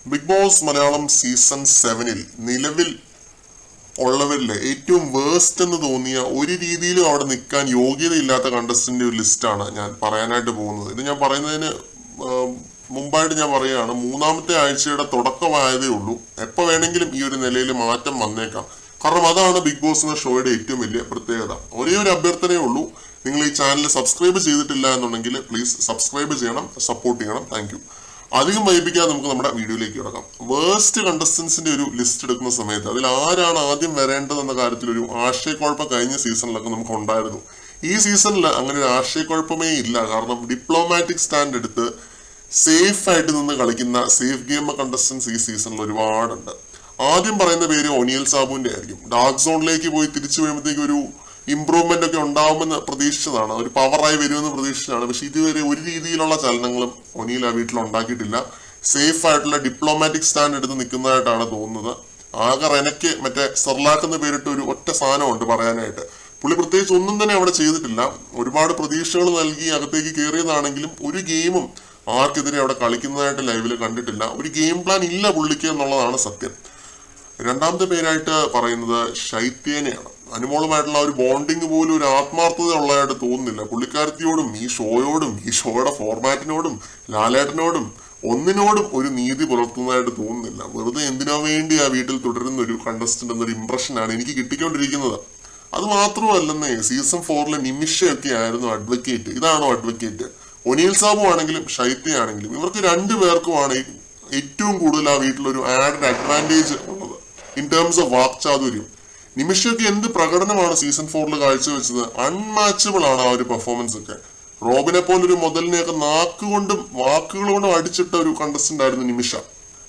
Big boss Malayalam season 7 നിലവിൽ ഉള്ളവരിലെ ഏറ്റവും waste എന്ന് തോന്നിയ ഒരു രീതിയിലും അവിടെ നിൽക്കാൻ യോഗ്യതയില്ലാത്ത കണ്ടസ്റ്റന്റ് ഒരു ലിസ്റ്റാണ് ഞാൻ പറയാനായിട്ട് പോകുന്നത്. ഇത് ഞാൻ പറയുന്നതിന് മുമ്പായിട്ട് ഞാൻ പറയുകയാണ്, മൂന്നാമത്തെ ആഴ്ചയുടെ തുടക്കമായതേ ഉള്ളൂ. എപ്പോൾ വേണമെങ്കിലും ഈ ഒരു നിലയിൽ മാറ്റം വന്നേക്കാം. കാരണം അതാണ് ബിഗ് ബോസ് എന്ന ഷോയുടെ ഏറ്റവും വലിയ പ്രത്യേകത. ഒരേ ഒരു അഭ്യർത്ഥനയേ ഉള്ളൂ, നിങ്ങൾ ഈ ചാനൽ സബ്സ്ക്രൈബ് ചെയ്തിട്ടില്ല എന്നുണ്ടെങ്കിൽ പ്ലീസ് സബ്സ്ക്രൈബ് ചെയ്യണം, സപ്പോർട്ട് ചെയ്യണം. Thank you. അധികം വൈകിപ്പിക്കാതെ നമുക്ക് നമ്മുടെ വീഡിയോയിലേക്ക് കിടക്കാം. വേസ്റ്റ് കണ്ടസ്റ്റൻസിന്റെ ഒരു ലിസ്റ്റ് എടുക്കുന്ന സമയത്ത് അതിൽ ആരാണ് ആദ്യം വരേണ്ടതെന്ന കാര്യത്തിൽ ഒരു ആശയക്കുഴപ്പം കഴിഞ്ഞ സീസണിലൊക്കെ നമുക്ക് ഉണ്ടായിരുന്നു. ഈ സീസണിൽ അങ്ങനെ ഒരു ആശയക്കുഴപ്പമേ ഇല്ല. കാരണം ഡിപ്ലോമാറ്റിക് സ്റ്റാൻഡ് എടുത്ത് സേഫ് ആയിട്ട് നിന്ന് കളിക്കുന്ന സേഫ് ഗെയിം കണ്ടസ്റ്റൻസ് ഈ സീസണിൽ ഒരുപാടുണ്ട്. ആദ്യം പറയുന്ന പേര് ഒനിയൽ സാബുവിന്റെ ആയിരിക്കും. ഡാർക്ക് സോണിലേക്ക് പോയി തിരിച്ചു വരുമ്പോഴത്തേക്ക് ഒരു ഇംപ്രൂവ്മെന്റ് ഒക്കെ ഉണ്ടാവുമെന്ന് പ്രതീക്ഷിച്ചതാണ്, ഒരു പവറായി വരുമെന്ന് പ്രതീക്ഷിച്ചതാണ്. പക്ഷെ ഇതുവരെ ഒരു രീതിയിലുള്ള ചലനങ്ങളും ഒനിയിൽ ആ വീട്ടിൽ ഉണ്ടാക്കിയിട്ടില്ല. സേഫ് ആയിട്ടുള്ള ഡിപ്ലോമാറ്റിക് സ്റ്റാൻഡ് എടുത്ത് നിൽക്കുന്നതായിട്ടാണ് തോന്നുന്നത്. ആകെ റെനയ്ക്ക് മറ്റേ സെർലാക്ക് എന്ന് പേരിട്ട് ഒരു ഒറ്റ സാധനമുണ്ട് പറയാനായിട്ട്. പുള്ളി പ്രത്യേകിച്ച് ഒന്നും തന്നെ അവിടെ ചെയ്തിട്ടില്ല. ഒരുപാട് പ്രതീക്ഷകൾ നൽകി അകത്തേക്ക് കയറിയതാണെങ്കിലും ഒരു ഗെയിമും ആർക്കെതിരെ അവിടെ കളിക്കുന്നതായിട്ട് ലൈവിൽ കണ്ടിട്ടില്ല. ഒരു ഗെയിം പ്ലാൻ ഇല്ല പുള്ളിക്ക് എന്നുള്ളതാണ് സത്യം. രണ്ടാമത്തെ പേരായിട്ട് പറയുന്നത് ശൈത്യേനയാണ്. അനുമോളുമായിട്ടുള്ള ഒരു ബോണ്ടിങ് പോലും ഒരു ആത്മാർത്ഥത ഉള്ളതായിട്ട് തോന്നുന്നില്ല. പുള്ളിക്കാരത്തിയോടും ഈ ഷോയോടും ഈ ഷോയുടെ ഫോർമാറ്റിനോടും ലാലേട്ടനോടും ഒന്നിനോടും ഒരു നീതി പുലർത്തുന്നതായിട്ട് തോന്നുന്നില്ല. വെറുതെ എന്തിനോ വേണ്ടി ആ വീട്ടിൽ തുടരുന്ന ഒരു കണ്ടസ്റ്റന്റ് എന്നൊരു ഇംപ്രഷനാണ് എനിക്ക് കിട്ടിക്കൊണ്ടിരിക്കുന്നത്. അത് മാത്രമല്ലെന്നേ, സീസൺ 4 നിമിഷയൊക്കെ ആയിരുന്നു അഡ്വക്കേറ്റ്. ഇതാണോ അഡ്വക്കേറ്റ്? ഒനിയൽ സാബു ആണെങ്കിലും ശൈത്യയാണെങ്കിലും ഇവർക്ക് രണ്ടുപേർക്കുമാണ് ഏറ്റവും കൂടുതൽ ആ വീട്ടിലൊരു ആഡഡ് അഡ്വാൻറ്റേജ് ഉള്ളത് ഇൻ ടേംസ് ഓഫ് വാക്ചാതുര്യം. നിമിഷയ്ക്ക് എന്ത് പ്രകടനമാണ് സീസൺ 4 കാഴ്ചവെച്ചത്. അൺമാച്ചബിൾ ആണ് ആ ഒരു പെർഫോമൻസ് ഒക്കെ. റോബിനെ പോലൊരു മുതലിനെയൊക്കെ നാക്കുകൊണ്ടും വാക്കുകളോടും അടിച്ചിട്ട ഒരു കണ്ടസ്റ്റന്റ് ആയിരുന്നു നിമിഷ.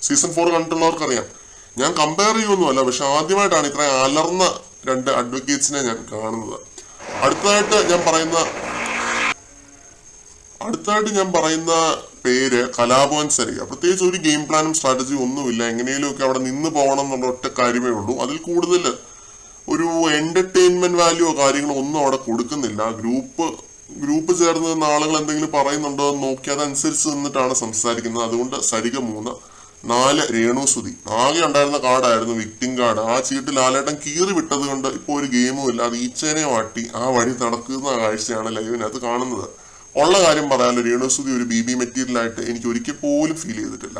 സീസൺ 4 കണ്ടിട്ടുള്ളവർക്കറിയാം. ഞാൻ കമ്പയർ ചെയ്യുമൊന്നുമല്ല, പക്ഷെ ആദ്യമായിട്ടാണ് ഇത്ര അലർന്ന രണ്ട് അഡ്വക്കേറ്റ്സിനെ ഞാൻ കാണുന്നത്. അടുത്തതായിട്ട് ഞാൻ പറയുന്ന പേര് കലാഭവൻ സരിക. പ്രത്യേകിച്ച് ഒരു ഗെയിം പ്ലാനും സ്ട്രാറ്റജിയും ഒന്നുമില്ല. എങ്ങനെയൊക്കെ അവിടെ നിന്ന് പോകണം എന്നുള്ള ഒറ്റ കാര്യമേ ഉള്ളൂ. അതിൽ കൂടുതൽ ഒരു എന്റർടൈൻമെന്റ് വാല്യൂ കാര്യങ്ങളോ ഒന്നും അവിടെ കൊടുക്കുന്നില്ല. ഗ്രൂപ്പ് ചേർന്ന് നിന്ന് ആളുകൾ എന്തെങ്കിലും പറയുന്നുണ്ടോ എന്ന് നോക്കി അതനുസരിച്ച് നിന്നിട്ടാണ് സംസാരിക്കുന്നത്. അതുകൊണ്ട് സരിക 3, 4 രേണുസുതി. ആകെ ഉണ്ടായിരുന്ന കാർഡായിരുന്നു വിക്ടിം കാർഡ്. ആ ചീട്ട് ലാലേട്ടൻ കീറി വിട്ടത് കൊണ്ട് ഇപ്പോൾ ഒരു ഗെയിമും ഇല്ല. അത് ഈച്ചേനെ വാട്ടി ആ വഴി നടക്കുന്ന കാഴ്ചയാണ് ലൈവിനകത്ത് കാണുന്നത്. ഉള്ള കാര്യം പറയാമല്ലോ, രേണുസുതി ഒരു BB മെറ്റീരിയൽ ആയിട്ട് എനിക്ക് ഒരിക്കൽ പോലും ഫീൽ ചെയ്തിട്ടില്ല.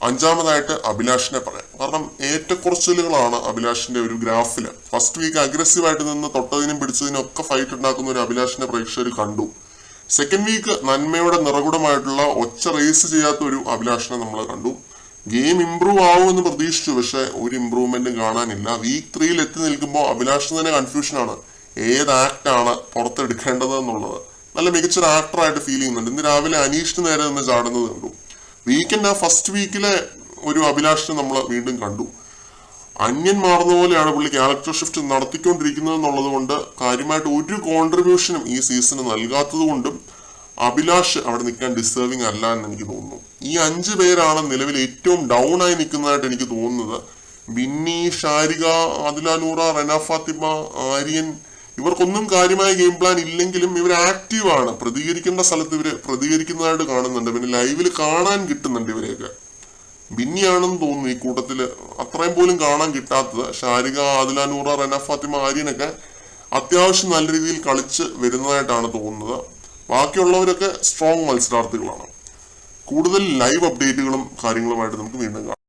അഞ്ചാമതായിട്ട് അഭിലാഷിനെ പറയാം. കാരണം ഏറ്റക്കുറച്ചിലുകളാണ് അഭിലാഷിന്റെ ഒരു ഗ്രാഫില്. ഫസ്റ്റ് വീക്ക് അഗ്രസീവായിട്ട് നിന്ന് തൊട്ടതിനും പിടിച്ചതിനും ഒക്കെ ഫൈറ്റ് ഉണ്ടാക്കുന്ന ഒരു അഭിലാഷിനെ പ്രേക്ഷകർ കണ്ടു. സെക്കൻഡ് വീക്ക് നന്മയുടെ നിറകുടമായിട്ടുള്ള ഒച്ച റേസ് ചെയ്യാത്ത ഒരു അഭിലാഷിനെ നമ്മൾ കണ്ടു. ഗെയിം ഇംപ്രൂവ് ആവുമെന്ന് പ്രതീക്ഷിച്ചു, പക്ഷെ ഒരു ഇംപ്രൂവ്മെന്റും കാണാനില്ല. വീക്ക് 3 എത്തി നിൽക്കുമ്പോൾ അഭിലാഷിന് തന്നെ കൺഫ്യൂഷനാണ് ഏത് ആക്ടാണ് പുറത്തെടുക്കേണ്ടത് എന്നുള്ളത്. നല്ല മികച്ചൊരു ആക്ടറായിട്ട് ഫീൽ ചെയ്യുന്നുണ്ട്. ഇന്ന് രാവിലെ അനീഷിന് നേരെ നിന്ന് ചാടുന്നത് കണ്ടു. വീക്കെൻഡ് ആ ഫസ്റ്റ് വീക്കിലെ ഒരു അഭിലാഷിനെ നമ്മൾ വീണ്ടും കണ്ടു. അന്യൻ മാറുന്ന പോലെയാണ് പുള്ളി ക്യാരക്ടർ ഷിഫ്റ്റ് നടത്തിക്കൊണ്ടിരിക്കുന്നത് എന്നുള്ളത് കൊണ്ട് കാര്യമായിട്ട് ഒരു കോൺട്രിബ്യൂഷനും ഈ സീസണ് നൽകാത്തത് കൊണ്ടും അഭിലാഷ് അവിടെ നിൽക്കാൻ ഡിസേർവിംഗ് അല്ല എന്ന് എനിക്ക് തോന്നുന്നു. ഈ 5 പേരാണ് നിലവിൽ ഏറ്റവും ഡൗൺ ആയി നിൽക്കുന്നതായിട്ട് എനിക്ക് തോന്നുന്നത്. ബിന്നി, ഷാരിക, ആദില നൂറ, റെന ഫാത്തിമ, ആര്യൻ, ഇവർക്കൊന്നും കാര്യമായ ഗെയിം പ്ലാൻ ഇല്ലെങ്കിലും ഇവർ ആക്റ്റീവ് ആണ്. പ്രതികരിക്കേണ്ട സ്ഥലത്ത് ഇവര് പ്രതികരിക്കുന്നതായിട്ട് കാണുന്നുണ്ട്. പിന്നെ ലൈവിൽ കാണാൻ കിട്ടുന്നുണ്ട് ഇവരെയൊക്കെ. ബിന്നിയാണെന്ന് തോന്നുന്നു ഈ കൂട്ടത്തില് അത്രയും പോലും കാണാൻ കിട്ടാത്തത്. ഷാരിക, ആദില നൂറ, റെന ഫാത്തിമ, ആര്യനൊക്കെ അത്യാവശ്യം നല്ല രീതിയിൽ കളിച്ച് വരുന്നതായിട്ടാണ് തോന്നുന്നത്. ബാക്കിയുള്ളവരൊക്കെ സ്ട്രോങ് മത്സരാർത്ഥികളാണ്. കൂടുതൽ ലൈവ് അപ്ഡേറ്റുകളും കാര്യങ്ങളുമായിട്ട് നമുക്ക് വീണ്ടും കാണാം.